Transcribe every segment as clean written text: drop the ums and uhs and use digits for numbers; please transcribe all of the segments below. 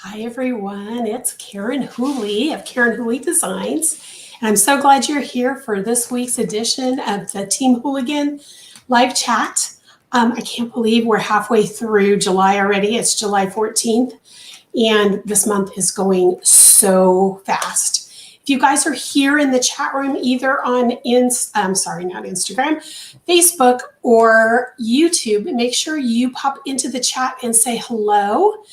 Hi everyone, it's Karen Whooley of Karen Whooley Designs, and I'm so glad you're here for this week's edition of the Team Whooleygan live chat. I can't believe we're halfway through July already. It's July 14th, and this month is going so fast. If you guys are here in the chat room, either on not Instagram, Facebook, or YouTube, make sure you pop into the chat and say hello.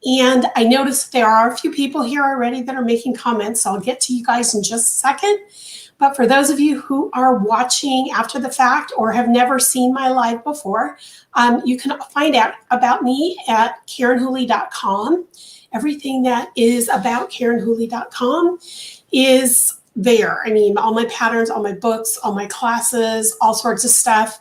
And I noticed there are a few people here already that are making comments, so I'll get to you guys in just a second. But for those of you who are watching after the fact or have never seen my live before, you can find out about me at KarenWhooley.com. Everything that is about KarenWhooley.com is there. I mean, all my patterns, all my books, all my classes, all sorts of stuff.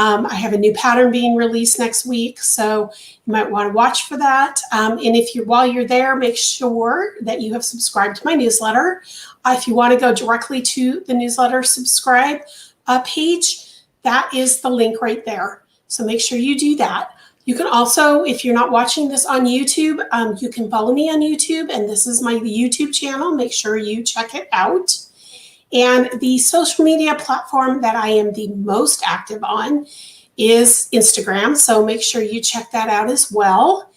I have a new pattern being released next week, so you might want to watch for that. And while you're there, make sure that you have subscribed to my newsletter. If you want to go directly to the newsletter subscribe page, that is the link right there. So make sure you do that. You can also, if you're not watching this on YouTube, you can follow me on YouTube, and this is my YouTube channel. Make sure you check it out. And the social media platform that I am the most active on is Instagram. So make sure you check that out as well.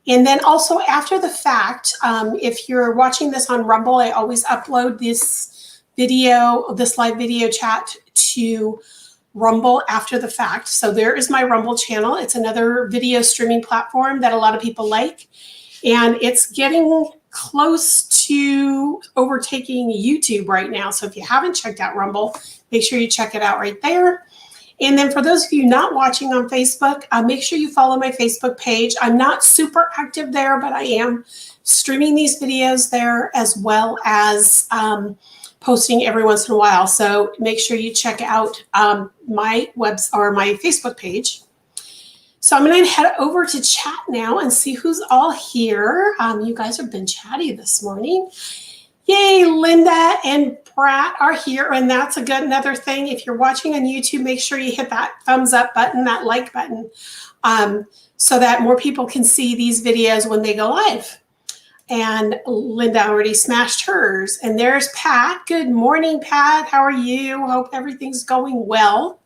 And then also after the fact, if you're watching this on Rumble, I always upload this live video chat to Rumble after the fact. So there is my Rumble channel. It's another video streaming platform that a lot of people like. And it's getting close to overtaking YouTube right now. So if you haven't checked out Rumble, make sure you check it out right there. And then for those of you not watching on Facebook, make sure you follow my Facebook page. I'm not super active there, but I am streaming these videos there as well as posting every once in a while. So make sure you check out my Facebook page. So I'm going to head over to chat now and see who's all here. You guys have been chatty this morning. Yay, Linda and Brat are here, and that's another thing. If you're watching on YouTube, make sure you hit that thumbs up button, that like button, so that more people can see these videos when they go live. And Linda already smashed hers. And there's Pat. Good morning, Pat. How are you? Hope everything's going well.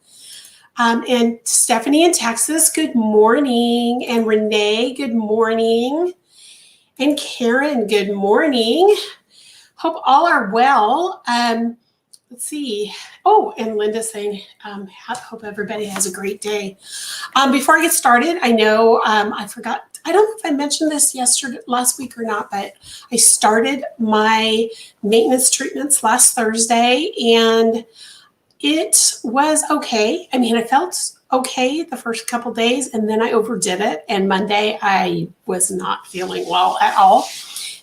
And Stephanie in Texas, good morning. And Renee, good morning. And Karen, good morning. Hope all are well. Let's see. Oh, and Linda saying, hope everybody has a great day. Before I get started, I know I forgot. I don't know if I mentioned this last week or not, but I started my maintenance treatments last Thursday, and it was okay. I mean, I felt okay the first couple days, and then I overdid it. And Monday, I was not feeling well at all.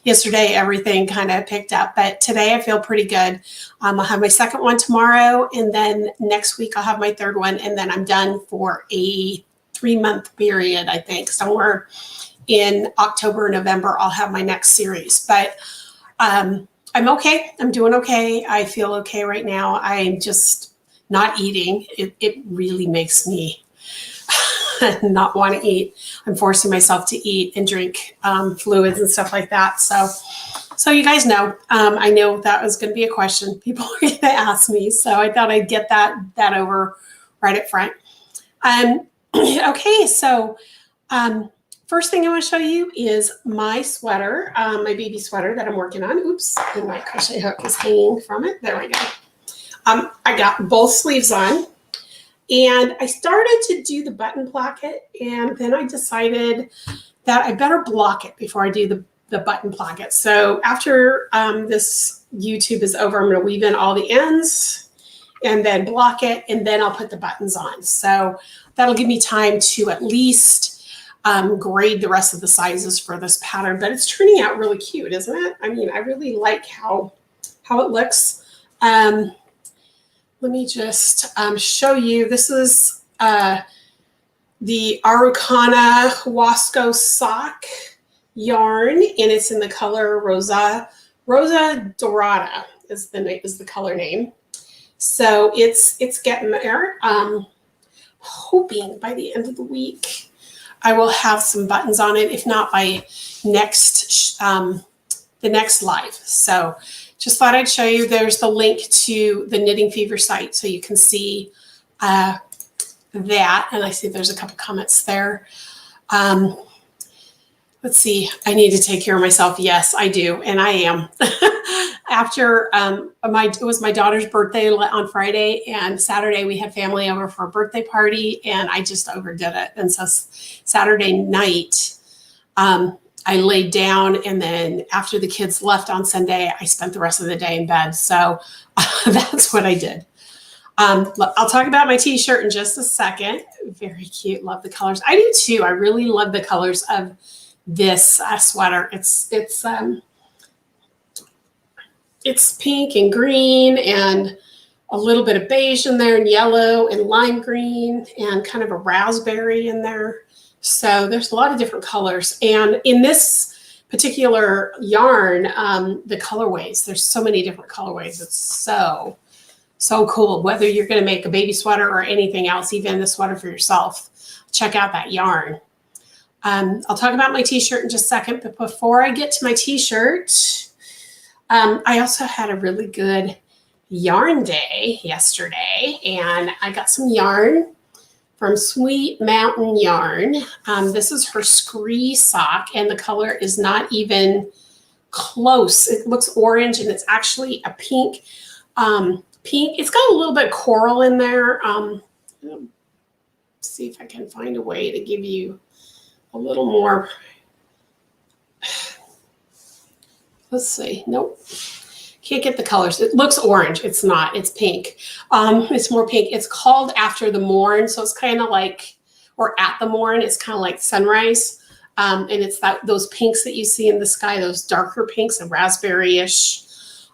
Yesterday, everything kind of picked up, but today I feel pretty good. I'll have my second one tomorrow, and then next week I'll have my third one, and then I'm done for a 3-month period, I think. Somewhere in October or November, I'll have my next series. But I'm okay. I'm doing okay. I feel okay right now. I'm just not eating. It really makes me not want to eat. I'm forcing myself to eat and drink fluids and stuff like that. So you guys know, I know that was going to be a question people are going to ask me. So I thought I'd get that over right up front. Okay, so first thing I want to show you is my sweater, my baby sweater that I'm working on. Oops, and my crochet hook is hanging from it. There we go. I got both sleeves on, and I started to do the button placket, and then I decided that I better block it before I do the button placket. So after this YouTube is over, I'm going to weave in all the ends and then block it, and then I'll put the buttons on. So that'll give me time to at least grade the rest of the sizes for this pattern, but it's turning out really cute, isn't it? I mean, I really like how it looks. Let me just show you. This is the Araucana Huasco sock yarn, and it's in the color Rosa Dorada is the color name. So it's getting there. Hoping by the end of the week I will have some buttons on it, if not by next the next live. So just thought I'd show you. There's the link to the Knitting Fever site, so you can see that. And I see there's a couple comments there. Let's see. I need to take care of myself. Yes, I do, and I am. After it was my daughter's birthday on Friday, and Saturday we had family over for a birthday party, and I just overdid it. And so Saturday night, I laid down, and then after the kids left on Sunday, I spent the rest of the day in bed. So that's what I did. I'll talk about my t-shirt in just a second. Very cute. Love the colors. I do too. I really love the colors of this sweater. It's pink and green and a little bit of beige in there and yellow and lime green and kind of a raspberry in there. So there's a lot of different colors. And in this particular yarn, the colorways, there's so many different colorways. It's so cool. Whether you're going to make a baby sweater or anything else, even the sweater for yourself, check out that yarn. I'll talk about my t-shirt in just a second, but before I get to my t-shirt, I also had a really good yarn day yesterday, and I got some yarn from Sweet Mountain Yarn. This is her Scree sock, and the color is not even close. It looks orange, and it's actually a pink. It's got a little bit of coral in there. See if I can find a way to give you a little more. Let's see. Nope. Can't get the colors. It looks orange. It's not. It's pink. It's more pink. It's called After the Morn. So it's kind of like, or At the Morn. It's kind of like sunrise. And it's those pinks that you see in the sky, those darker pinks and raspberry-ish.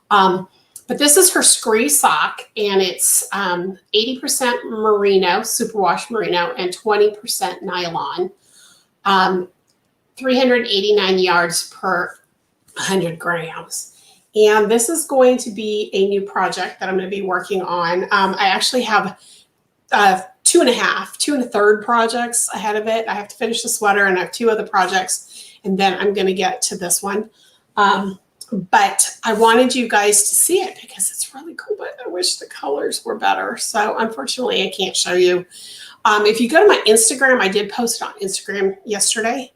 But this is her Scree sock, and it's 80% merino, superwash merino, and 20% nylon. 389 yards per 100 grams. And this is going to be a new project that I'm going to be working on. I actually have 2 1/3 projects ahead of it. I have to finish the sweater, and I have 2 other projects, and then I'm going to get to this one. But I wanted you guys to see it because it's really cool, but I wish the colors were better. So unfortunately, I can't show you. If you go to my Instagram, I did post it on Instagram yesterday.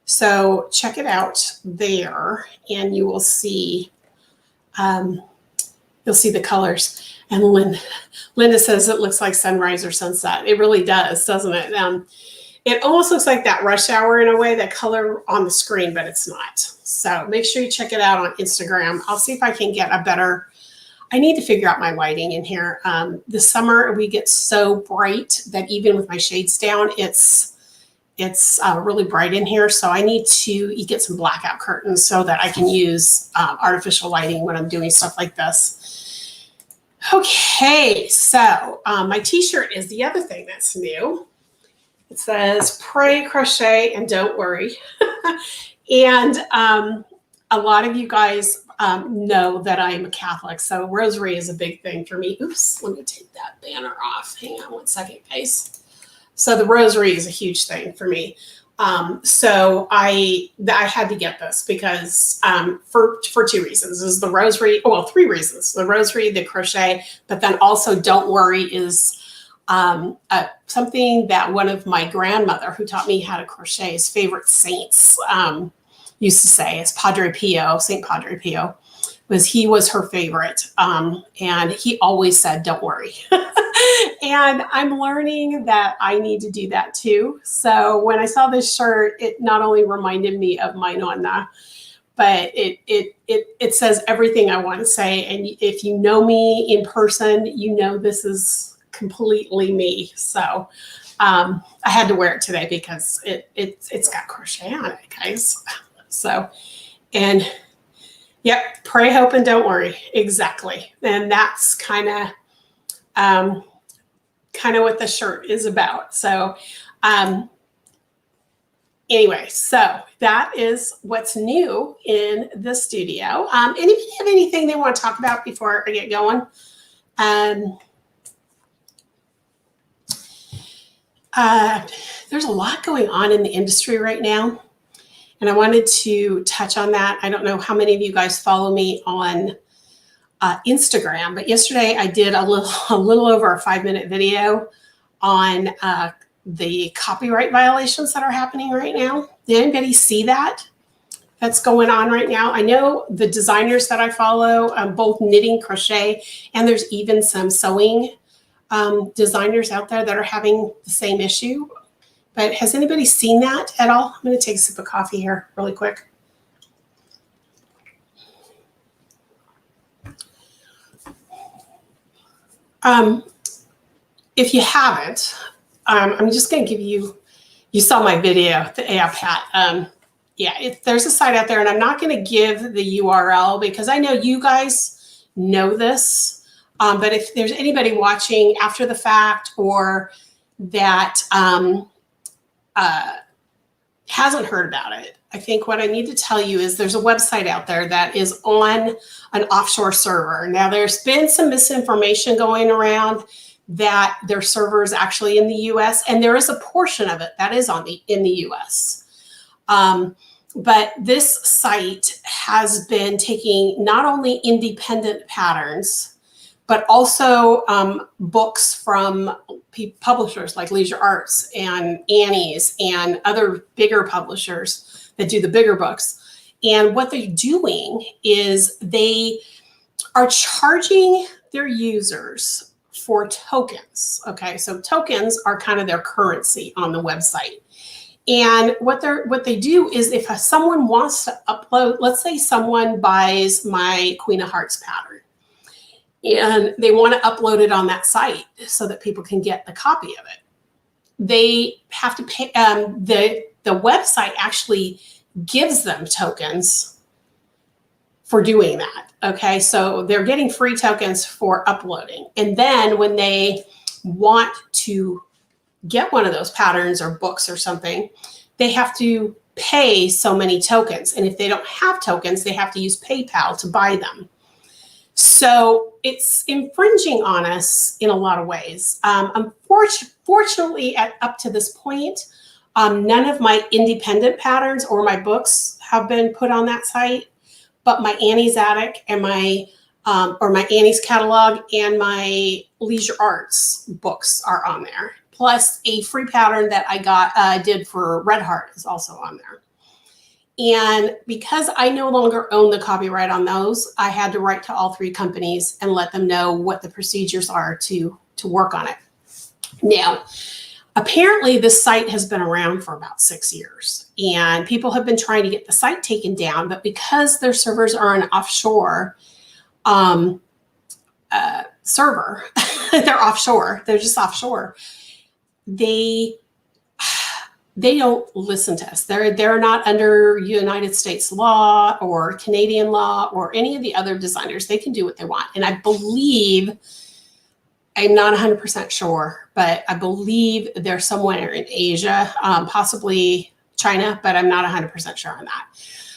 So check it out there, and you will see, the colors. And Linda says it looks like sunrise or sunset. It really does, doesn't it? It almost looks like that rush hour in a way, that color on the screen, but it's not. So make sure you check it out on Instagram. I'll see if I can get a better, I need to figure out my lighting in here. This summer we get so bright that even with my shades down, it's really bright in here. So I need to get some blackout curtains so that I can use artificial lighting when I'm doing stuff like this. Okay, so my t-shirt is the other thing that's new. It says, pray, crochet, and don't worry. And a lot of you guys know that I am a Catholic, so rosary is a big thing for me. Oops, let me take that banner off. Hang on one second, guys. So the rosary is a huge thing for me. So I had to get this because for 2 reasons. This is the rosary, well, 3 reasons. The rosary, the crochet, but then also don't worry is something that one of my grandmother, who taught me how to crochet, his favorite saints, used to say, is Padre Pio, Saint Padre Pio. He was her favorite. And he always said, don't worry. And I'm learning that I need to do that too. So when I saw this shirt, it not only reminded me of my nonna, but it says everything I want to say. And if you know me in person, you know this is completely me. So I had to wear it today because it's got crochet on it, guys. So, and yep, pray, hope, and don't worry. Exactly. And that's kind of what the shirt is about. So anyway, so that is what's new in the studio. And if you have anything they want to talk about before I get going, There's a lot going on in the industry right now, and I wanted to touch on that. I don't know how many of you guys follow me on Instagram, but yesterday I did a little over a 5-minute video on the copyright violations that are happening right now. Did anybody see that? That's going on right now. I know the designers that I follow, both knitting, crochet, and there's even some sewing designers out there that are having the same issue. But has anybody seen that at all? I'm going to take a sip of coffee here really quick. If you haven't, I'm just going to give you saw my video, the AI Pat. Yeah, there's a site out there, and I'm not going to give the URL because I know you guys know this. But if there's anybody watching after the fact or that hasn't heard about it, I think what I need to tell you is there's a website out there that is on an offshore server. Now, there's been some misinformation going around that their server is actually in the US, and there is a portion of it that is in the US. But this site has been taking not only independent patterns, but also books from publishers like Leisure Arts and Annie's and other bigger publishers that do the bigger books. And what they're doing is they are charging their users for tokens. Okay, so tokens are kind of their currency on the website. And what they do is if someone wants to upload, let's say someone buys my Queen of Hearts pattern and they want to upload it on that site so that people can get the copy of it. They have to pay, the website actually gives them tokens for doing that. Okay, so they're getting free tokens for uploading. And then when they want to get one of those patterns or books or something, they have to pay so many tokens. And if they don't have tokens, they have to use PayPal to buy them. So it's infringing on us in a lot of ways. Unfortunately, up to this point, none of my independent patterns or my books have been put on that site, but my Annie's Attic and my Annie's catalog and my Leisure Arts books are on there. Plus a free pattern that I did for Red Heart is also on there. And because I no longer own the copyright on those, I had to write to all three companies and let them know what the procedures are to work on it. Now, apparently this site has been around for about 6 years and people have been trying to get the site taken down, but because their servers are an offshore server, they're offshore, they're just offshore. They don't listen to us. They're not under United States law or Canadian law or any of the other designers. They can do what they want. And I believe, I'm not 100% sure, but I believe they're somewhere in Asia, possibly China, but I'm not 100% sure on that.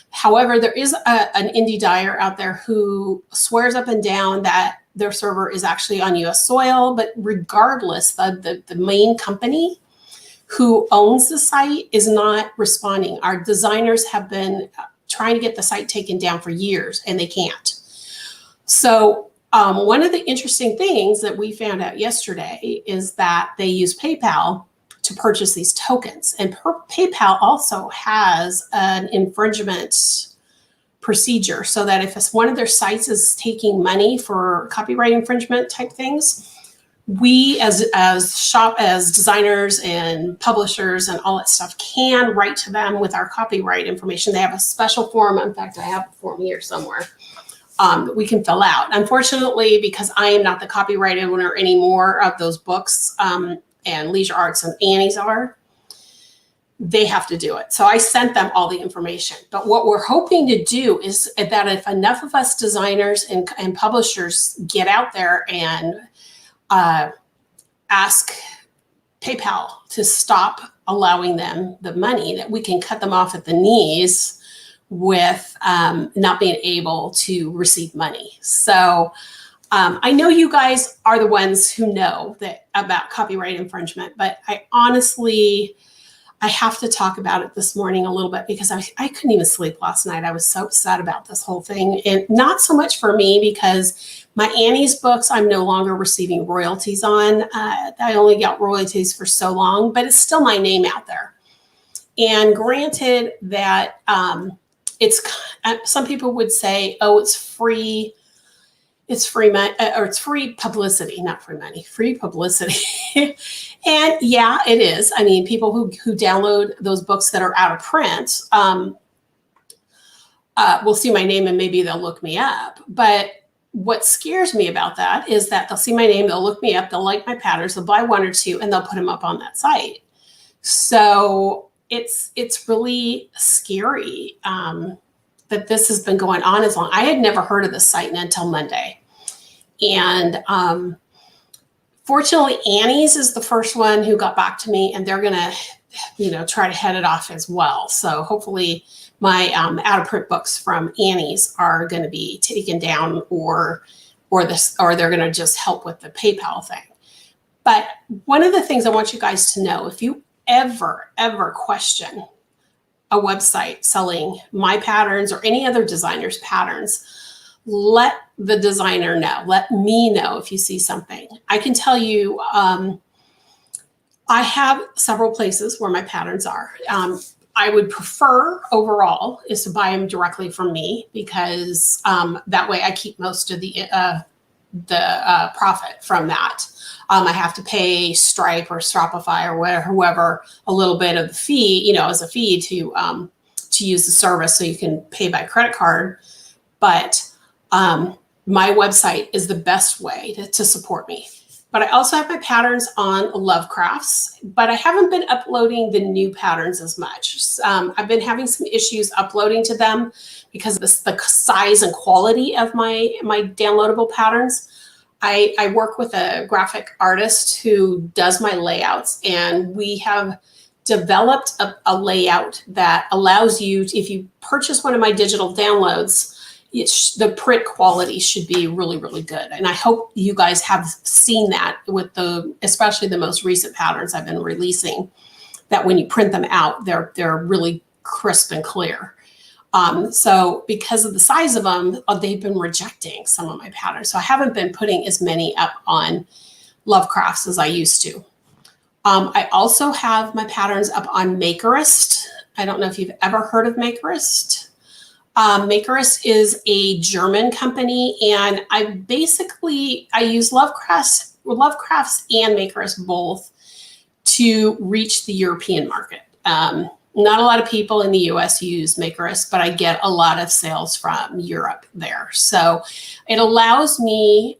However, there is an indie dyer out there who swears up and down that their server is actually on US soil, but regardless, the main company who owns the site is not responding. Our designers have been trying to get the site taken down for years and they can't. So one of the interesting things that we found out yesterday is that they use PayPal to purchase these tokens. And PayPal also has an infringement procedure so that if one of their sites is taking money for copyright infringement type things, we as designers and publishers and all that stuff can write to them with our copyright information. They have a special form. In fact, I have a form here somewhere that we can fill out. Unfortunately, because I am not the copyright owner anymore of those books, and Leisure Arts and Annie's are, they have to do it. So I sent them all the information. But what we're hoping to do is that if enough of us designers and publishers get out there and ask PayPal to stop allowing them the money, that we can cut them off at the knees with not being able to receive money. So I know you guys are the ones who know that about copyright infringement, but I honestly, I have to talk about it this morning a little bit because I couldn't even sleep last night. I was so upset about this whole thing, and not so much for me because my Annie's books I'm no longer receiving royalties on. I only got royalties for so long, but it's still my name out there. And granted that it's, some people would say, oh, it's free. It's free money, or it's free publicity, not free money, free publicity. And yeah, it is. I mean, people who download those books that are out of print will see my name and maybe they'll look me up. But what scares me about that is that they'll see my name, they'll look me up, they'll like my patterns, they'll buy one or two, and they'll put them up on that site. So it's really scary that this has been going on as long. I had never heard of this site until Monday. And fortunately, Annie's is the first one who got back to me, and they're going to, try to head it off as well. So hopefully my out of print books from Annie's are going to be taken down, or they're going to just help with the PayPal thing. But one of the things I want you guys to know, if you ever question a website selling my patterns or any other designer's patterns, let the designer know. Let me know if you see something. I can tell you, I have several places where my patterns are. I would prefer overall is to buy them directly from me because that way I keep most of the profit from that. I have to pay Stripe or Shopify or whoever a little bit of the fee, as a fee to use the service, so you can pay by credit card. But my website is the best way to support me. But I also have my patterns on Lovecrafts, but I haven't been uploading the new patterns as much. I've been having some issues uploading to them because of the size and quality of my downloadable patterns. I work with a graphic artist who does my layouts, and we have developed a layout that allows you, if you purchase one of my digital downloads, the print quality should be really, really good. And I hope you guys have seen that with especially the most recent patterns I've been releasing, that when you print them out, they're really crisp and clear. So because of the size of them, they've been rejecting some of my patterns. So I haven't been putting as many up on Lovecrafts as I used to. I also have my patterns up on Makerist. I don't know if you've ever heard of Makerist. Makerist is a German company, and I use Lovecrafts and Makerist both to reach the European market. Not a lot of people in the US use Makerist, but I get a lot of sales from Europe there. So it allows me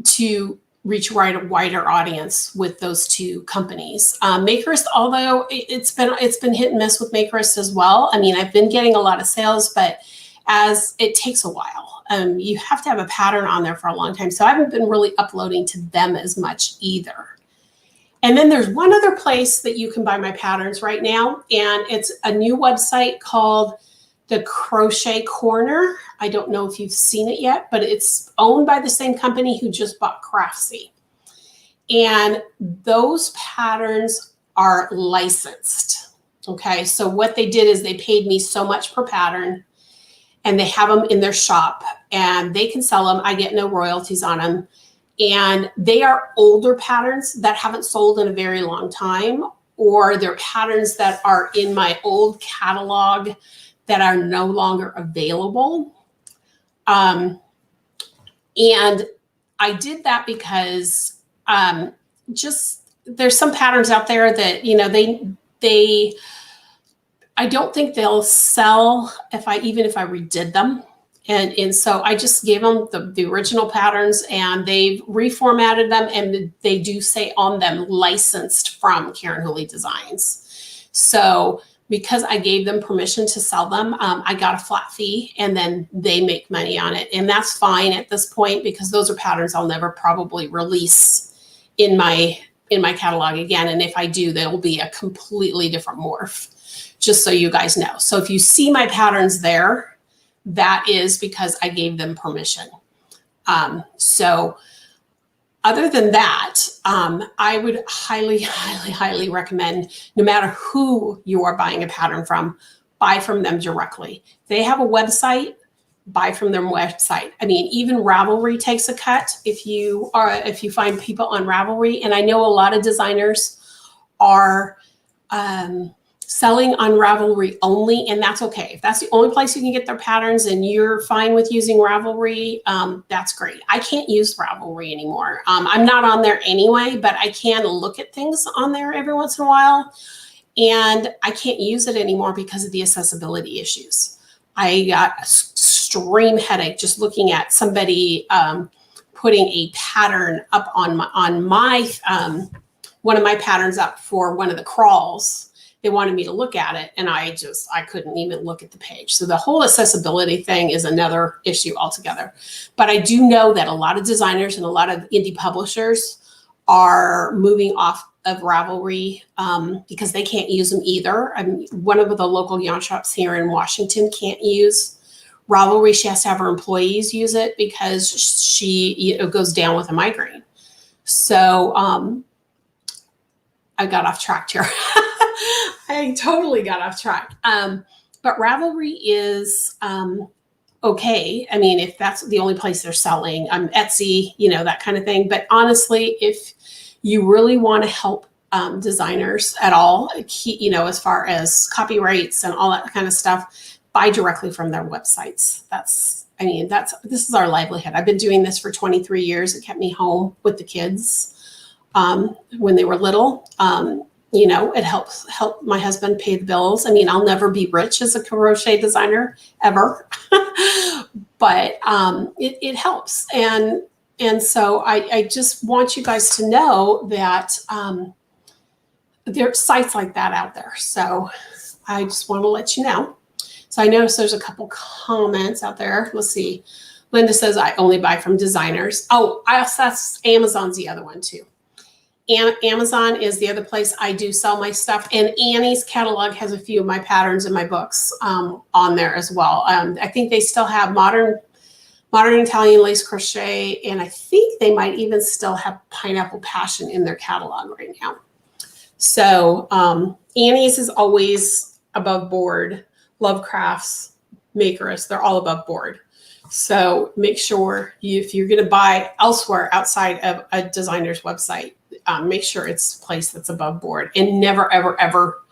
to reach a wider audience with those two companies. Makerist, although it's been hit and miss with Makerist as well. I mean, I've been getting a lot of sales, but as it takes a while. You have to have a pattern on there for a long time. So I haven't been really uploading to them as much either. And then there's one other place that you can buy my patterns right now, and it's a new website called the Crochet Corner. I don't know if you've seen it yet, but it's owned by the same company who just bought Craftsy. And those patterns are licensed. Okay, so what they did is they paid me so much per pattern, and they have them in their shop, and they can sell them. I get no royalties on them. And they are older patterns that haven't sold in a very long time, or they're patterns that are in my old catalog that are no longer available. And I did that because there's some patterns out there that, I don't think they'll sell even if I redid them. And so I just gave them the original patterns, and they've reformatted them, and they do say on them licensed from Karen Whooley Designs. So because I gave them permission to sell them, I got a flat fee, and then they make money on it. And that's fine at this point, because those are patterns I'll never probably release in my catalog again. And if I do, they'll be a completely different morph, just so you guys know. So if you see my patterns there, that is because I gave them permission. So other than that, I would highly, highly, highly recommend, no matter who you are buying a pattern from, buy from them directly. They have a website, buy from their website. I mean, even Ravelry takes a cut if you find people on Ravelry. And I know a lot of designers are selling on Ravelry only, and that's okay. If that's the only place you can get their patterns and you're fine with using Ravelry, that's great. I can't use Ravelry anymore. I'm not on there anyway, but I can look at things on there every once in a while, and I can't use it anymore because of the accessibility issues. I got a extreme headache just looking at somebody putting a pattern up on my one of my patterns up for one of the crawls. They wanted me to look at it, and I couldn't even look at the page. So the whole accessibility thing is another issue altogether. But I do know that a lot of designers and a lot of indie publishers are moving off of Ravelry because they can't use them either. I mean, one of the local yarn shops here in Washington can't use Ravelry. She has to have her employees use it because she goes down with a migraine. So I got off track here. I totally got off track. But Ravelry is okay. I mean, if that's the only place they're selling, Etsy, that kind of thing. But honestly, if you really want to help designers at all, as far as copyrights and all that kind of stuff, buy directly from their websites. This is our livelihood. I've been doing this for 23 years. It kept me home with the kids when they were little. It helped my husband pay the bills. I mean, I'll never be rich as a crochet designer ever, but it helps. And so I just want you guys to know that there are sites like that out there. So I just want to let you know. So I noticed there's a couple comments out there. Let's see. Linda says, I only buy from designers. Oh, that's Amazon's the other one too. Amazon is the other place I do sell my stuff, and Annie's catalog has a few of my patterns in my books on there as well. I think they still have modern Italian lace crochet, and I think they might even still have Pineapple Passion in their catalog right now. So Annie's is always above board. Lovecrafts, Makerist, they're all above board. So make sure if you're going to buy elsewhere outside of a designer's website, make sure it's a place that's above board, and never, ever, ever,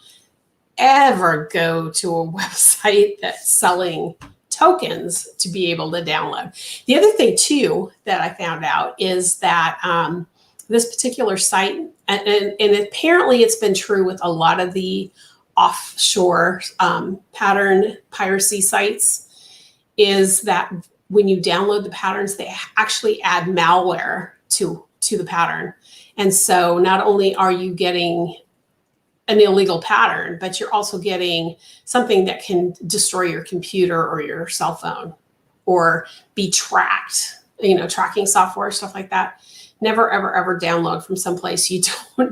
ever go to a website that's selling tokens to be able to download. The other thing too that I found out is that this particular site, and apparently it's been true with a lot of the offshore pattern piracy sites, is that when you download the patterns, they actually add malware to the pattern. And so not only are you getting an illegal pattern, but you're also getting something that can destroy your computer or your cell phone or be tracked, tracking software, stuff like that. Never, ever, ever download from someplace you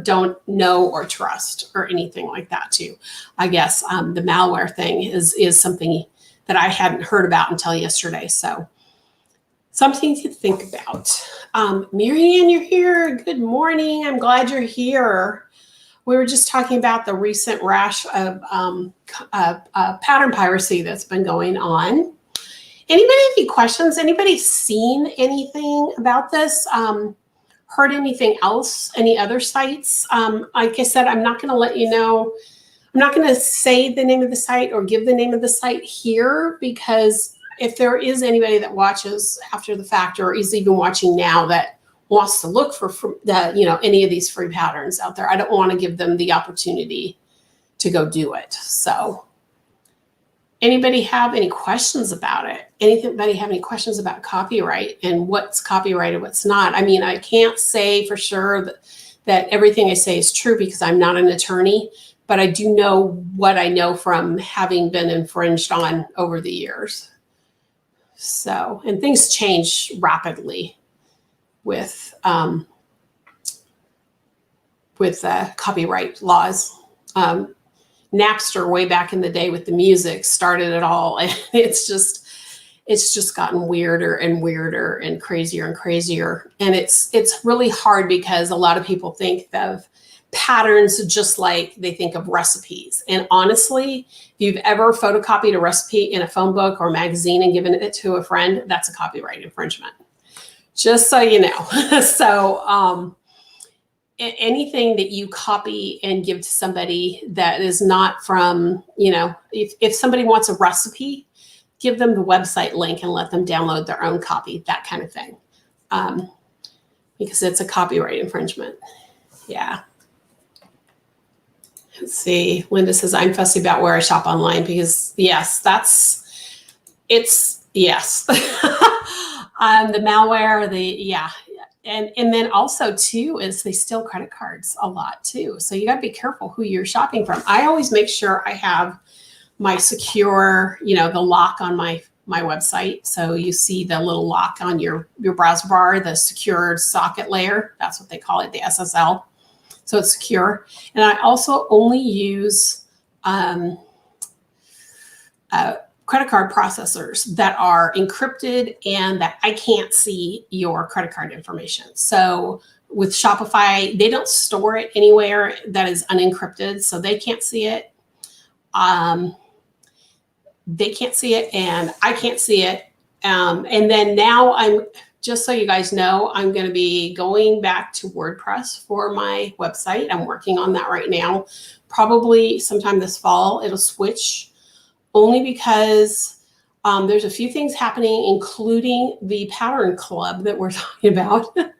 don't know or trust or anything like that too. I guess the malware thing is something that I hadn't heard about until yesterday. So something to think about. Marianne, you're here. Good morning. I'm glad you're here. We were just talking about the recent rash of pattern piracy that's been going on. Anybody have any questions? Anybody seen anything about this? Heard anything else? Any other sites? Like I said, I'm not going to let you know. I'm not going to say the name of the site or give the name of the site here, because if there is anybody that watches after the fact or is even watching now that wants to look for any of these free patterns out there, I don't want to give them the opportunity to go do it. So anybody have any questions about it? Anybody have any questions about copyright and what's copyrighted, what's not? I mean, I can't say for sure that everything I say is true because I'm not an attorney, but I do know what I know from having been infringed on over the years. So, and things change rapidly with copyright laws. Napster way back in the day with the music started it all. And it's just, it's just gotten weirder and weirder and crazier. And it's really hard because a lot of people think of patterns just like they think of recipes. And honestly, if you've ever photocopied a recipe in a phone book or magazine and given it to a friend, that's a copyright infringement. Just so you know. So anything that you copy and give to somebody that is not from, if somebody wants a recipe, give them the website link and let them download their own copy, that kind of thing. Because it's a copyright infringement. Yeah. Let's see. Linda says, I'm fussy about where I shop online because yes. Yes. The malware, And then also too is they steal credit cards a lot too. So you got to be careful who you're shopping from. I always make sure I have my secure, the lock on my website. So you see the little lock on your browser bar, the secured socket layer. That's what they call it, the SSL. So it's secure. And I also only use credit card processors that are encrypted and that I can't see your credit card information. So with Shopify, they don't store it anywhere that is unencrypted, so they can't see it. They can't see it and I can't see it. And then now just so you guys know, I'm going to be going back to WordPress for my website. I'm working on that right now. Probably sometime this fall, it'll switch, only because there's a few things happening, including the pattern club that we're talking about and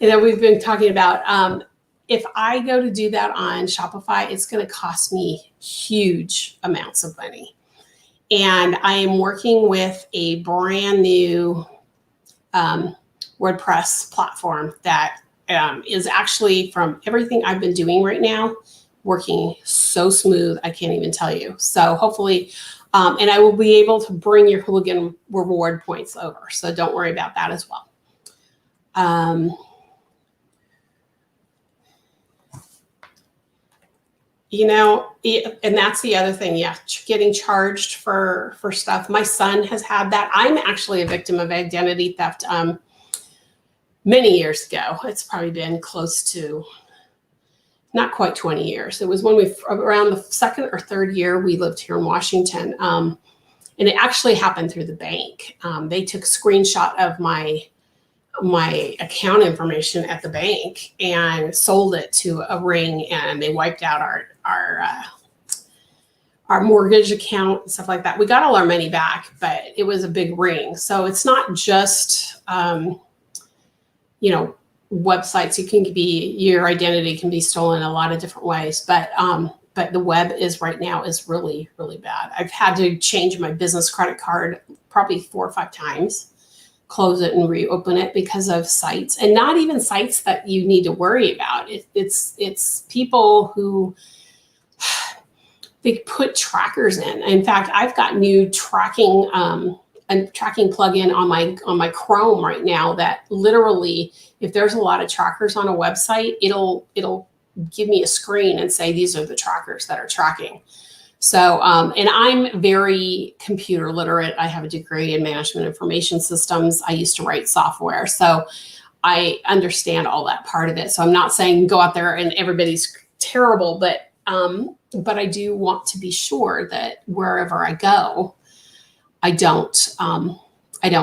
that we've been talking about. If I go to do that on Shopify, it's going to cost me huge amounts of money. And I am working with a brand new WordPress platform that is actually, from everything I've been doing right now, working so smooth, I can't even tell you. So hopefully, and I will be able to bring your Whooleygan reward points over. So don't worry about that as well. And that's the other thing. Yeah, getting charged for stuff. My son has had that. I'm actually a victim of identity theft many years ago. It's probably been close to not quite 20 years. It was when around the second or third year we lived here in Washington. And it actually happened through the bank. They took a screenshot of my account information at the bank and sold it to a ring, and they wiped out our mortgage account and stuff like that. We got all our money back, but it was a big ring. So it's not just, websites. Your identity can be stolen a lot of different ways, but the web is right now is really, really bad. I've had to change my business credit card probably 4 or 5 times, close it and reopen it because of sites, and not even sites that you need to worry about. It's people who they put trackers in. In fact, I've got new tracking plugin on my Chrome right now that literally, if there's a lot of trackers on a website, it'll give me a screen and say, these are the trackers that are tracking. So, and I'm very computer literate. I have a degree in management information systems. I used to write software. So I understand all that part of it. So I'm not saying go out there and everybody's terrible, but I do want to be sure that wherever I go, I don't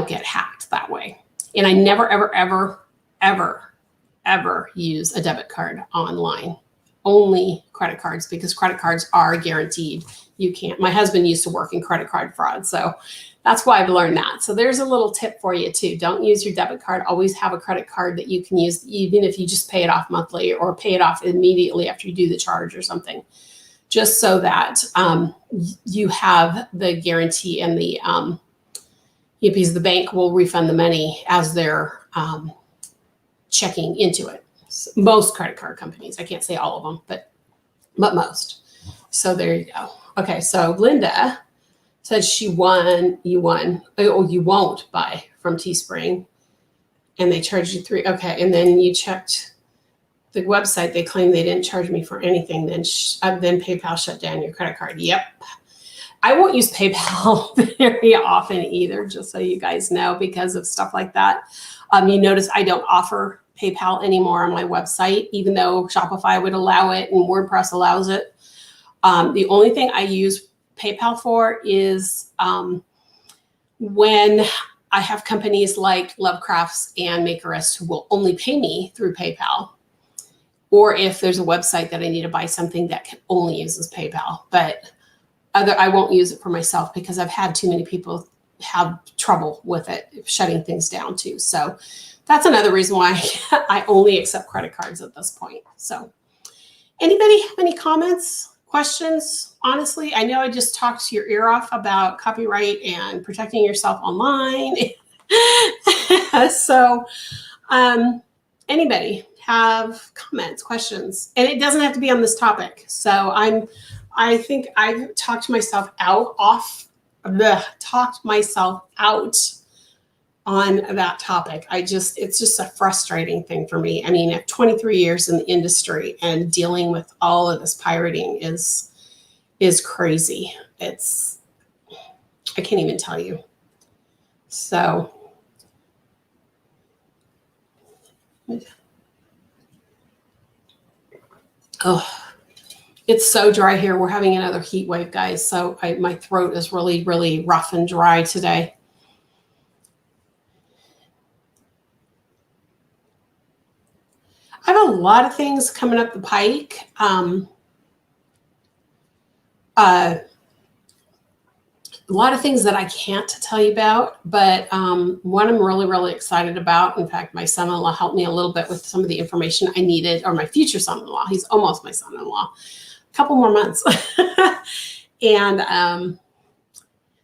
get hacked that way. And I never, ever use a debit card online. Only credit cards, because credit cards are guaranteed. You can't. My husband used to work in credit card fraud, so that's why I've learned that. So there's a little tip for you too. Don't use your debit card. Always have a credit card that you can use, even if you just pay it off monthly or pay it off immediately after you do the charge or something, just so that you have the guarantee and the because the bank will refund the money as they're checking into it. Most credit card companies, I can't say all of them, but most. So there you go. Okay, so Linda said you won't buy from Teespring, and they charged you $3. Okay, and then you checked the website. They claim they didn't charge me for anything. Then PayPal shut down your credit card. Yep. I won't use PayPal very often either, just so you guys know, because of stuff like that. You notice I don't offer PayPal anymore on my website, even though Shopify would allow it and WordPress allows it. The only thing I use PayPal for is when I have companies like Lovecrafts and Makerist who will only pay me through PayPal, or if there's a website that I need to buy something that only uses PayPal. But I won't use it for myself because I've had too many people have trouble with it, shutting things down too. So that's another reason why I only accept credit cards at this point. So anybody have any comments, questions? Honestly, I know I just talked your ear off about copyright and protecting yourself online. So anybody have comments, questions? And it doesn't have to be on this topic. So I think I've talked myself out on that topic. It's just a frustrating thing for me. I mean, at 23 years in the industry and dealing with all of this pirating is crazy. I can't even tell you. So it's so dry here. We're having another heat wave, guys. So my throat is really, really rough and dry today. I have a lot of things coming up the pike. A lot of things that I can't tell you about, but one I'm really, really excited about. In fact, my son-in-law helped me a little bit with some of the information I needed, or my future son-in-law. He's almost my son-in-law. A couple more months. And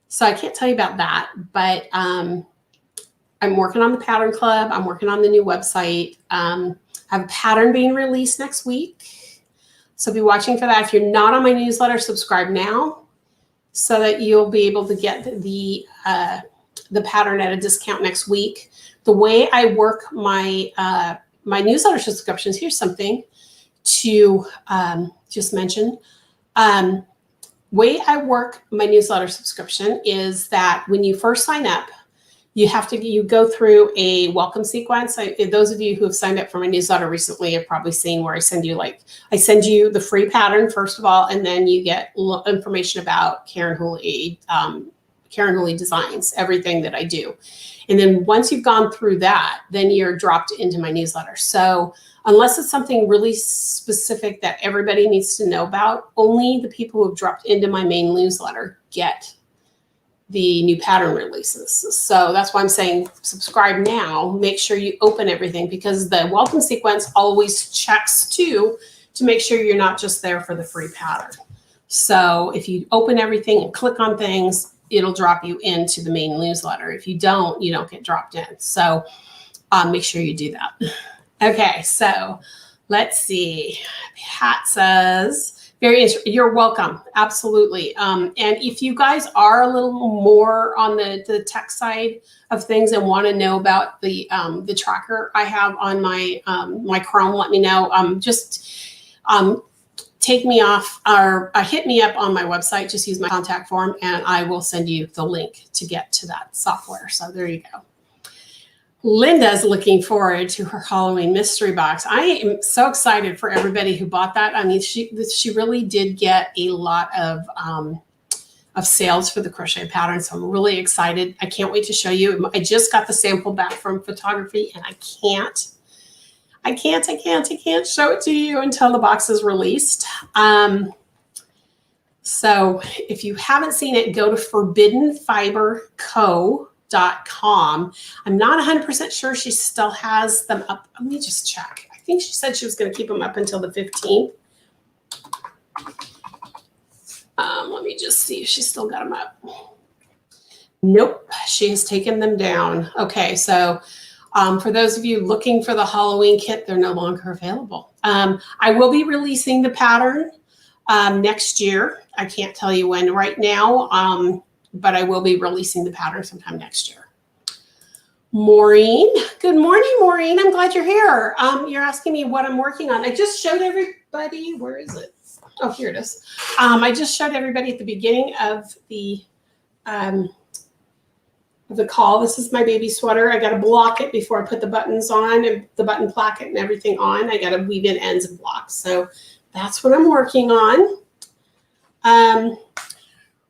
so I can't tell you about that, but I'm working on the Pattern Club. I'm working on the new website. I have a pattern being released next week. So be watching for that. If you're not on my newsletter, subscribe now so that you'll be able to get the pattern at a discount next week. The way I work my newsletter subscriptions, here's something to just mention. Way I work my newsletter subscription is that when you first sign up, you go through a welcome sequence. Those of you who have signed up for my newsletter recently have probably seen where I send you the free pattern first of all, and then you get information about Karen Whooley Designs, everything that I do. And then once you've gone through that, then you're dropped into my newsletter. So unless it's something really specific that everybody needs to know about, only the people who have dropped into my main newsletter get the new pattern releases. So that's why I'm saying subscribe now. Make sure you open everything, because the welcome sequence always checks to make sure you're not just there for the free pattern. So if you open everything and click on things, it'll drop you into the main newsletter. If you don't get dropped in. So make sure you do that. Okay, so let's see. Pat says, very interesting. You're welcome. Absolutely. And if you guys are a little more on the tech side of things and want to know about the tracker I have on my my Chrome, let me know. Take me off or hit me up on my website. Just use my contact form and I will send you the link to get to that software. So there you go. Linda's looking forward to her Halloween mystery box. I am so excited for everybody who bought that. I mean, she really did get a lot of sales for the crochet pattern. So I'm really excited. I can't wait to show you. I just got the sample back from photography and I can't show it to you until the box is released. So if you haven't seen it, go to forbiddenfiberco.com. I'm not 100% sure she still has them up. Let me just check. I think she said she was going to keep them up until the 15th. Let me just see if she's still got them up. Nope, she has taken them down. Okay, so for those of you looking for the Halloween kit, they're no longer available. I will be releasing the pattern next year. I can't tell you when right now. But I will be releasing the pattern sometime next year. Maureen, good morning, Maureen. I'm glad you're here. You're asking me what I'm working on. I just showed everybody, where is it? Oh, here it is. I just showed everybody at the beginning of the call. This is my baby sweater. I got to block it before I put the buttons on and the button placket and everything on. I got to weave in ends and blocks. So that's what I'm working on.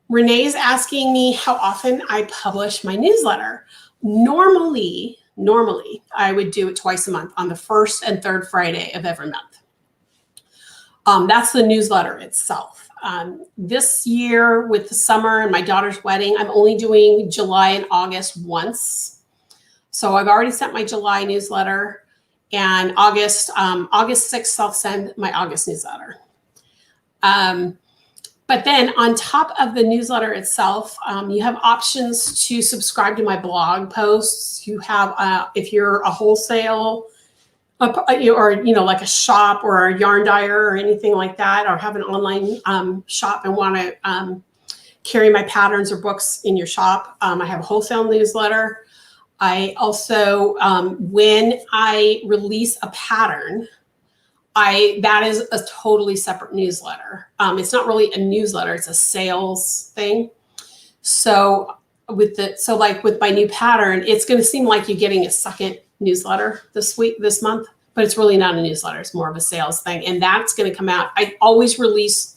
Renee's asking me how often I publish my newsletter. Normally, I would do it twice a month on the first and third Friday of every month. That's the newsletter itself. This year with the summer and my daughter's wedding, I'm only doing July and August once. So I've already sent my July newsletter, and August 6th, I'll send my August newsletter. But then on top of the newsletter itself, you have options to subscribe to my blog posts. You have, if you're a wholesale or, like a shop or a yarn dyer or anything like that, or have an online shop and want to carry my patterns or books in your shop, I have a wholesale newsletter. I also, when I release a pattern, that is a totally separate newsletter. It's not really a newsletter, it's a sales thing. So like with my new pattern, it's going to seem like you're getting a second newsletter this month, but it's really not a newsletter. It's more of a sales thing. And that's going to come out. I always release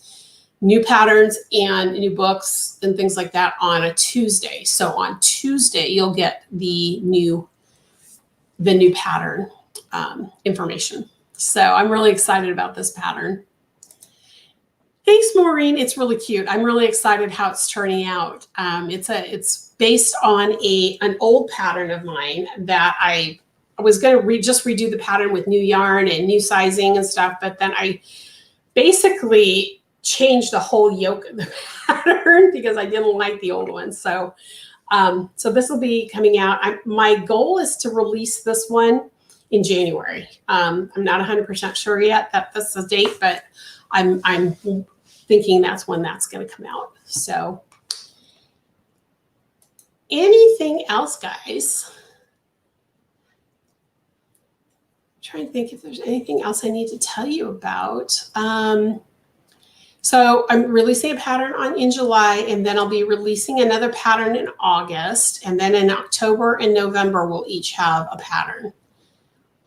new patterns and new books and things like that on a Tuesday. So on Tuesday, you'll get the new pattern information. So I'm really excited about this pattern. Thanks, Maureen. It's really cute. I'm really excited how it's turning out. It's based on an old pattern of mine that I was going to just redo the pattern with new yarn and new sizing and stuff, but then I basically changed the whole yoke of the pattern because I didn't like the old one. So this will be coming out. My goal is to release this one in January. I'm not 100% sure yet that that's the date, but I'm thinking that's when that's going to come out. So anything else, guys? I'm trying to think if there's anything else I need to tell you about. So I'm releasing a pattern in July, and then I'll be releasing another pattern in August, and then in October and November we'll each have a pattern.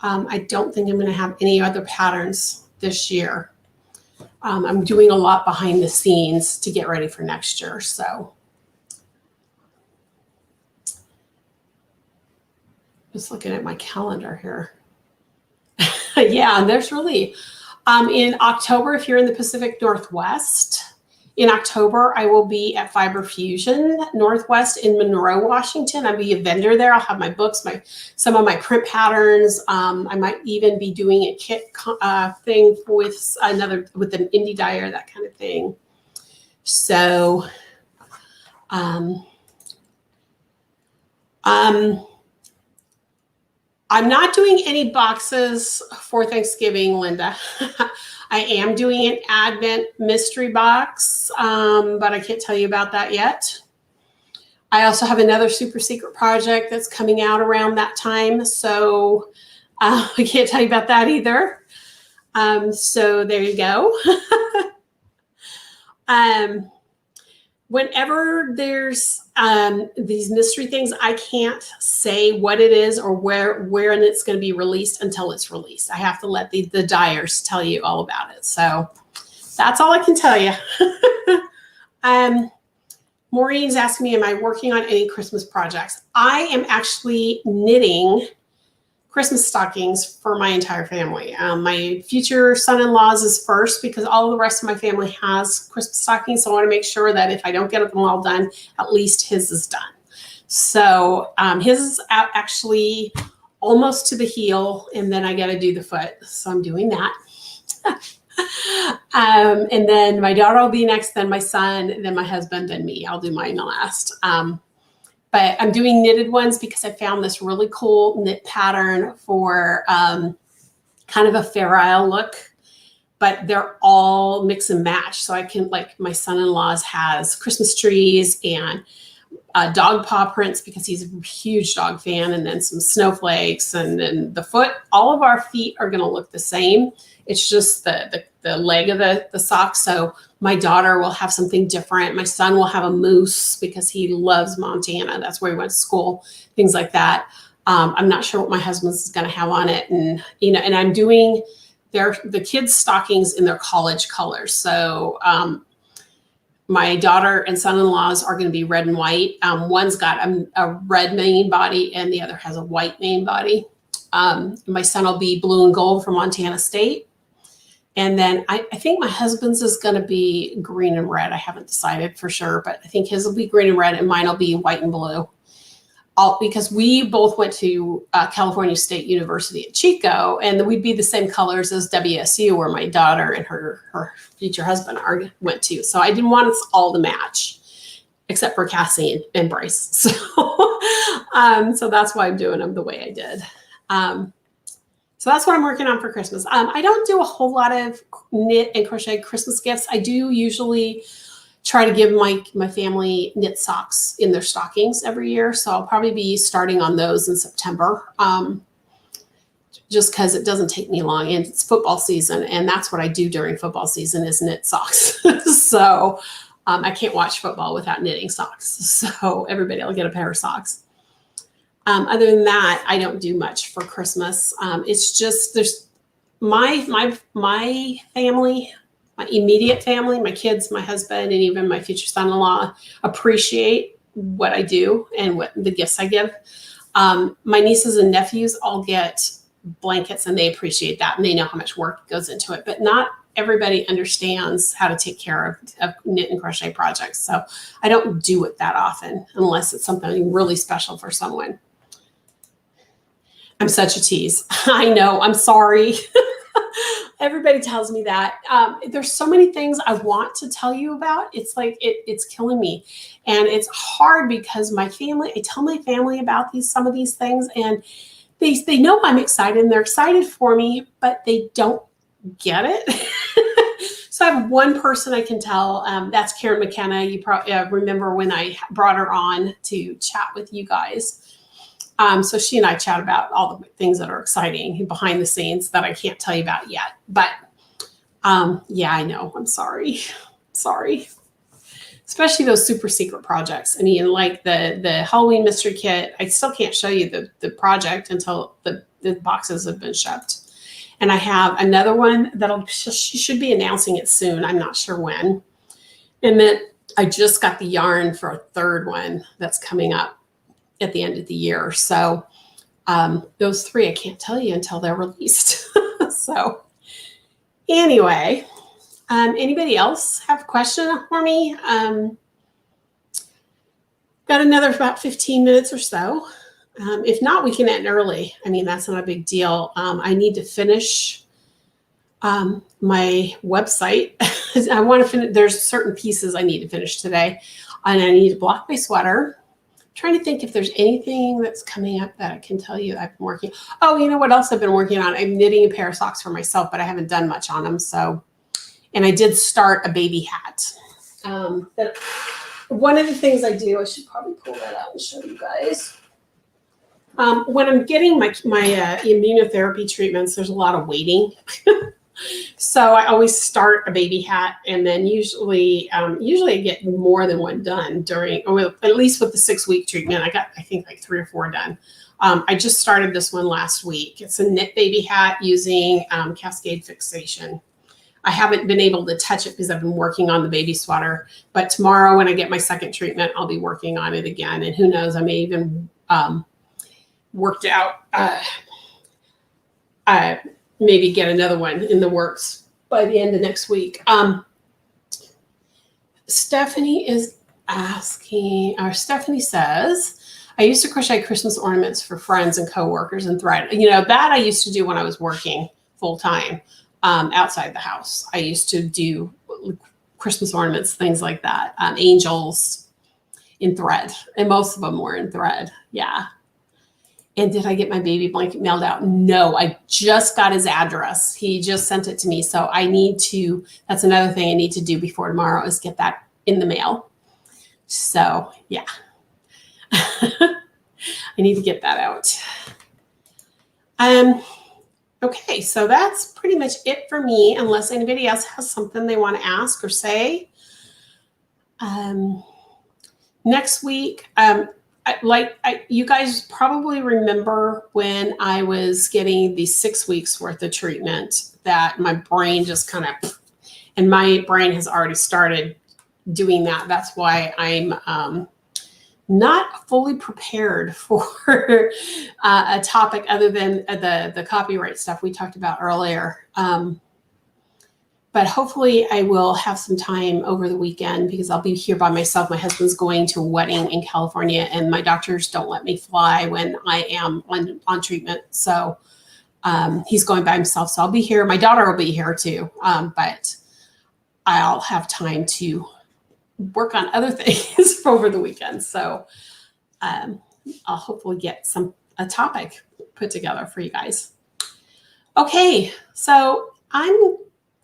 I don't think I'm going to have any other patterns this year. I'm doing a lot behind the scenes to get ready for next year. So just looking at my calendar here. Yeah, and there's really, in October, if you're in the Pacific Northwest, in October, I will be at Fiber Fusion Northwest in Monroe, Washington. I'll be a vendor there. I'll have my books, some of my print patterns. I might even be doing a kit thing with an indie dyer, that kind of thing. So, I'm not doing any boxes for Thanksgiving, Linda. I am doing an Advent mystery box, but I can't tell you about that yet. I also have another super secret project that's coming out around that time, so I can't tell you about that either. So there you go. Whenever there's these mystery things, I can't say what it is or where and it's going to be released until it's released. I have to let the dyers tell you all about it. So that's all I can tell you. Maureen's asking me, am I working on any Christmas projects? I am actually knitting Christmas stockings for my entire family. My future son-in-law's is first because all the rest of my family has Christmas stockings. So I want to make sure that if I don't get them all done, at least his is done. So his is actually almost to the heel, and then I got to do the foot. So I'm doing that. And then my daughter will be next, then my son, then my husband, then me. I'll do mine last. But I'm doing knitted ones because I found this really cool knit pattern for kind of a Fair Isle look, but they're all mix and match. So I can, like my son-in-law's has Christmas trees, and dog paw prints because he's a huge dog fan, and then some snowflakes, and then the foot. All of our feet are going to look the same. It's just the leg of the sock. So my daughter will have something different. My son will have a moose because he loves Montana. That's where he went to school, things like that. I'm not sure what my husband's going to have on it. And, and I'm doing the kids' stockings in their college colors. So my daughter and son-in-laws are going to be red and white. One's got a red main body and the other has a white main body. My son will be blue and gold from Montana State. And then I think my husband's is going to be green and red. I haven't decided for sure, but I think his will be green and red and mine will be white and blue. Because we both went to California State University at Chico, and we'd be the same colors as WSU, where my daughter and her future husband went to. So I didn't want us all to match, except for Cassie and Bryce. So, so that's why I'm doing them the way I did. So that's what I'm working on for Christmas. I don't do a whole lot of knit and crochet Christmas gifts. I do usually try to give my family knit socks in their stockings every year. So I'll probably be starting on those in September, just because it doesn't take me long, and it's football season. And that's what I do during football season is knit socks. So I can't watch football without knitting socks. So everybody will get a pair of socks. Other than that, I don't do much for Christmas. It's just there's my family, my immediate family, my kids, my husband, and even my future son-in-law appreciate what I do and what the gifts I give. My nieces and nephews all get blankets, and they appreciate that, and they know how much work goes into it. But not everybody understands how to take care of knit and crochet projects. So I don't do it that often unless it's something really special for someone. I'm such a tease. I know. I'm sorry. Everybody tells me that. There's so many things I want to tell you about. It's like it's killing me. And it's hard because I tell my family about some of these things, and they know I'm excited and they're excited for me, but they don't get it. So I have one person I can tell. That's Karen McKenna. You probably remember when I brought her on to chat with you guys. So she and I chat about all the things that are exciting behind the scenes that I can't tell you about yet. But yeah, I know. I'm sorry. Sorry. Especially those super secret projects. I mean, like the Halloween mystery kit, I still can't show you the project until the boxes have been shipped. And I have another one she should be announcing it soon. I'm not sure when. And then I just got the yarn for a third one that's coming up at the end of the year. So those three I can't tell you until they're released. So anyway, anybody else have a question for me? Got another about 15 minutes or so. If not, we can end early. I mean, that's not a big deal. I need to finish my website. I want to finish. There's certain pieces I need to finish today, and I need to block my sweater. Trying to think if there's anything that's coming up that I can tell you I've been working. Oh, you know what else I've been working on? I'm knitting a pair of socks for myself, but I haven't done much on them. So, and I did start a baby hat. One of the things I do, I should probably pull that out and show you guys. When I'm getting my immunotherapy treatments, there's a lot of waiting. So I always start a baby hat, and then usually I get more than one done at least with the 6-week treatment. I got, I think, like 3 or 4 done. I just started this one last week. It's a knit baby hat using Cascade fixation. I haven't been able to touch it because I've been working on the baby sweater, but tomorrow when I get my second treatment, I'll be working on it again. And who knows, I may even worked out maybe get another one in the works by the end of next week. Stephanie is asking, or Stephanie says, I used to crochet Christmas ornaments for friends and coworkers and thread. You know, that I used to do when I was working full time outside the house. I used to do Christmas ornaments, things like that, angels in thread, and most of them were in thread. Yeah. And did I get my baby blanket mailed out? No, I just got his address. He just sent it to me. So I need to, that's another thing I need to do before tomorrow is get that in the mail. So yeah. I need to get that out. Okay, so that's pretty much it for me, unless anybody else has something they want to ask or say. Next week, you guys probably remember when I was getting the 6 weeks worth of treatment that my brain just kind of, and my brain has already started doing that. That's why I'm not fully prepared for a topic other than the copyright stuff we talked about earlier. But hopefully I will have some time over the weekend because I'll be here by myself. My husband's going to a wedding in California and my doctors don't let me fly when I am on treatment. So he's going by himself. So I'll be here. My daughter will be here too. But I'll have time to work on other things over the weekend. So I'll hopefully get a topic put together for you guys. Okay, so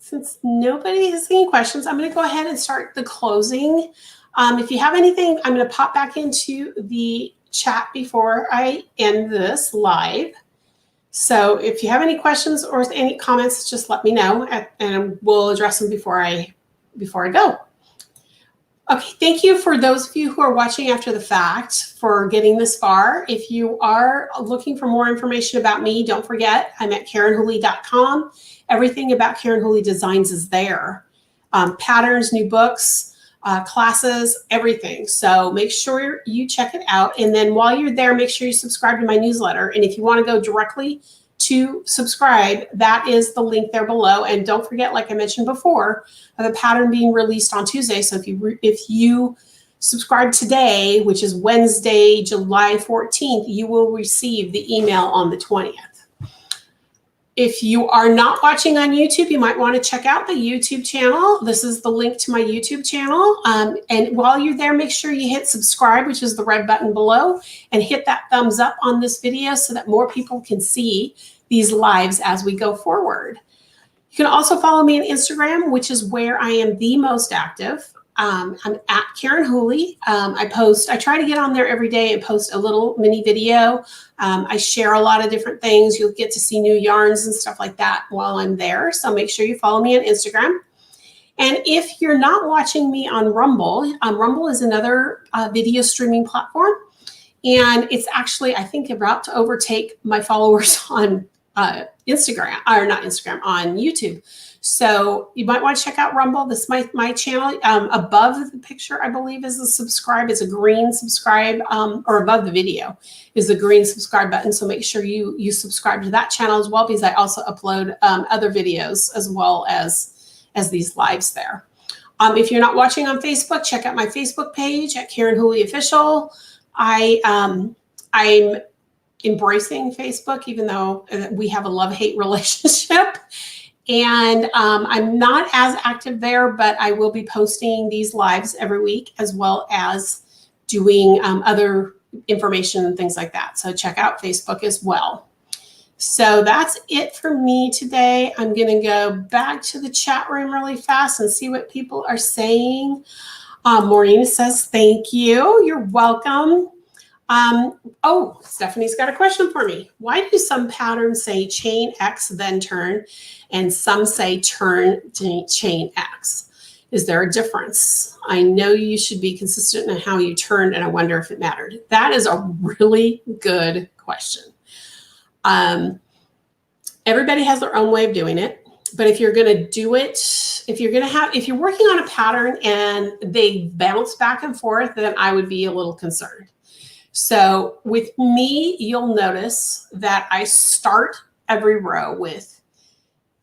since nobody has any questions, I'm going to go ahead and start the closing. If you have anything, I'm going to pop back into the chat before I end this live. So if you have any questions or any comments, just let me know and we'll address them before I go. Okay, thank you for those of you who are watching after the fact for getting this far. If you are looking for more information about me, don't forget, I'm at KarenWhooley.com. Everything about Karen Whooley Designs is there. Patterns, new books, classes, everything. So make sure you check it out. And then while you're there, make sure you subscribe to my newsletter. And if you want to go directly to subscribe, that is the link there below. And don't forget, like I mentioned before, the pattern being released on Tuesday. So if you subscribe today, which is Wednesday, July 14th, you will receive the email on the 20th. If you are not watching on YouTube, you might want to check out the YouTube channel. This is the link to my YouTube channel. And while you're there, make sure you hit subscribe, which is the red button below, and hit that thumbs up on this video so that more people can see these lives as we go forward. You can also follow me on Instagram, which is where I am the most active. I'm at Karen Whooley. I try to get on there every day and post a little mini video. I share a lot of different things. You'll get to see new yarns and stuff like that while I'm there. So make sure you follow me on Instagram. And if you're not watching me on Rumble, Rumble is another video streaming platform. And it's actually, I think, about to overtake my followers on Instagram, or not Instagram, on YouTube. So you might want to check out Rumble. This is my channel. Above the picture, I believe, is the subscribe. It's a green subscribe, or above the video is the green subscribe button. So make sure you subscribe to that channel as well, because I also upload other videos as well as these lives there. If you're not watching on Facebook, check out my Facebook page at Karen Whooley Official. I'm embracing Facebook, even though we have a love-hate relationship. And I'm not as active there, but I will be posting these lives every week, as well as doing other information and things like that. So check out Facebook as well. So that's it for me today. I'm going to go back to the chat room really fast and see what people are saying. Maureen says, thank you. You're welcome. Oh, Stephanie's got a question for me. Why do some patterns say chain X, then turn, and some say turn to chain X? Is there a difference? I know you should be consistent in how you turned, and I wonder if it mattered. That is a really good question. Everybody has their own way of doing it, but if you're going to do it, if you're working on a pattern and they bounce back and forth, then I would be a little concerned. So with me, you'll notice that I start every row with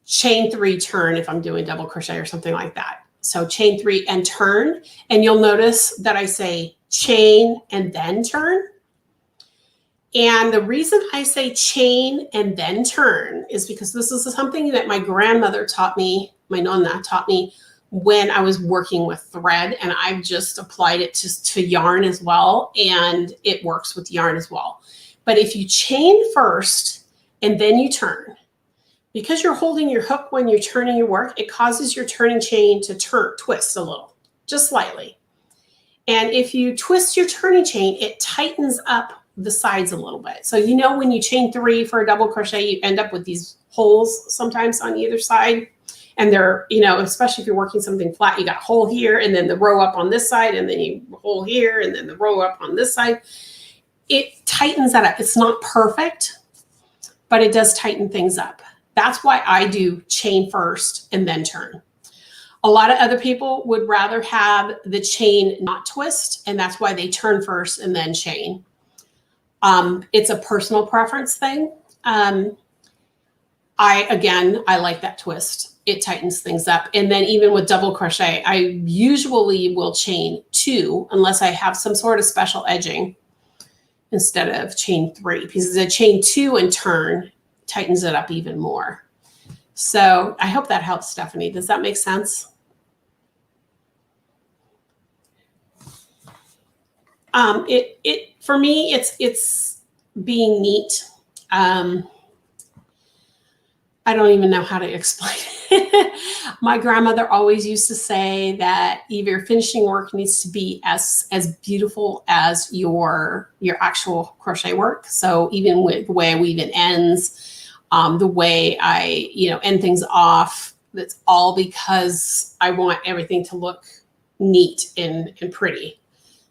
chain 3 turn if I'm doing double crochet or something like that. So chain 3 and turn, and you'll notice that I say chain and then turn. And the reason I say chain and then turn is because this is something that my grandmother taught me, my nonna taught me when I was working with thread, and I've just applied it to yarn as well, and it works with yarn as well. But if you chain first and then you turn, because you're holding your hook when you're turning your work, it causes your turning chain to twist a little, just slightly. And if you twist your turning chain, it tightens up the sides a little bit. So you know when you chain 3 for a double crochet, you end up with these holes sometimes on either side. And they're, you know, especially if you're working something flat, you got a hole here and then the row up on this side and then you hole here and then the row up on this side. It tightens that up. It's not perfect, but it does tighten things up. That's why I do chain first and then turn. A lot of other people would rather have the chain not twist, and that's why they turn first and then chain. It's a personal preference thing. I like that twist. It tightens things up. And then even with double crochet, I usually will chain 2 unless I have some sort of special edging instead of chain 3, because the chain 2 and turn tightens it up even more. So I hope that helps, Stephanie. Does that make sense? For me, it's being neat. I don't even know how to explain it. My grandmother always used to say that your finishing work needs to be as beautiful as your actual crochet work. So even with the way I weave it ends, the way I end things off, that's all because I want everything to look neat and pretty.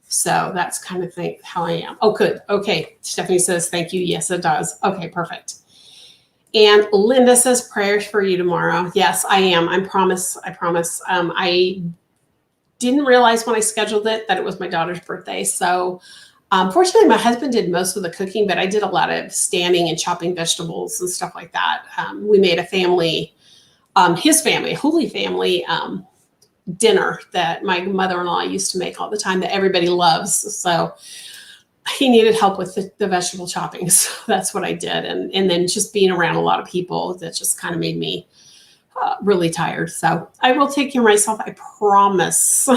So that's kind of how I am. Oh, good. Okay. Stephanie says, thank you. Yes, it does. Okay, perfect. And Linda says, prayers for you tomorrow. Yes, I am. I promise. I didn't realize when I scheduled it that it was my daughter's birthday. So fortunately, my husband did most of the cooking, but I did a lot of standing and chopping vegetables and stuff like that. We made a family, his family, Whooley family, dinner that my mother-in-law used to make all the time that everybody loves. So he needed help with the vegetable chopping. So that's what I did. And then just being around a lot of people, that just kind of made me really tired. So I will take care of myself. I promise.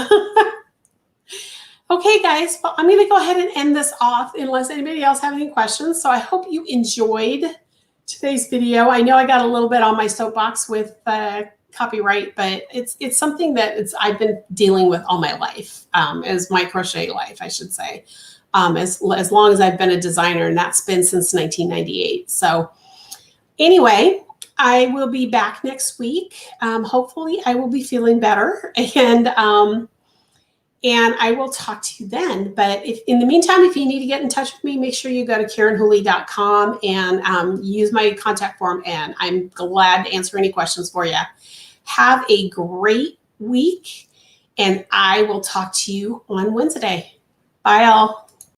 Okay, guys, well, I'm going to go ahead and end this off unless anybody else have any questions. So I hope you enjoyed today's video. I know I got a little bit on my soapbox with copyright, but it's something that I've been dealing with all my life, as my crochet life, I should say, as long as I've been a designer, and that's been since 1998. So anyway, I will be back next week. Hopefully I will be feeling better, and I will talk to you then. But if in the meantime, if you need to get in touch with me, make sure you go to KarenWhooley.com and use my contact form, and I'm glad to answer any questions for you. Have a great week, and I will talk to you on Wednesday. Bye, all.